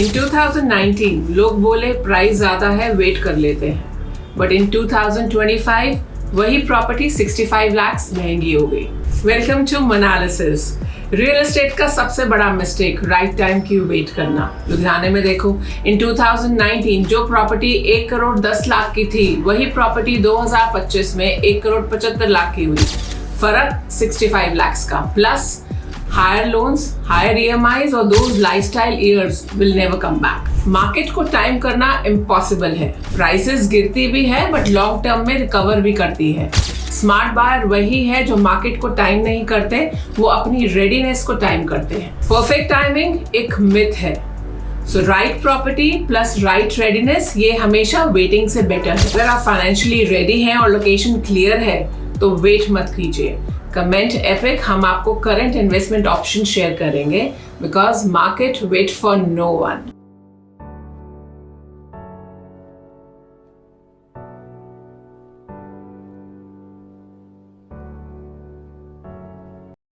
इन 2019 लोग बोले प्राइस ज्यादा है, वेट कर लेते हैं, बट इन 2025 वही प्रॉपर्टी 65 लाख महंगी हो गई। वेलकम टू मनालिसिस। रियल एस्टेट का सबसे बड़ा मिस्टेक राइट टाइम की वेट करना। लुधियाने में देखो, इन 2019 जो प्रॉपर्टी 1 करोड़ 10 लाख की थी, वही प्रॉपर्टी 2025 में 1 करोड़ 75 लाख की हुई। फर्क 65 लाख का, plus higher loans, higher EMIs और those lifestyle years will never come back. Market को टाइम करना इम्पॉसिबल है। प्राइसेस गिरती भी है बट लॉन्ग टर्म में रिकवर भी करती है। स्मार्ट बायर वही है जो मार्केट को टाइम नहीं करते, वो अपनी रेडीनेस को टाइम करते हैं। परफेक्ट टाइमिंग एक मिथ है। So right property plus right readiness, ये हमेशा वेटिंग से बेटर है। अगर आप फाइनेंशियली रेडी हैं और लोकेशन क्लियर है तो वेट मत कीजिए। कमेंट एपिक, हम आपको करंट इन्वेस्टमेंट ऑप्शन शेयर करेंगे because market wait for no one.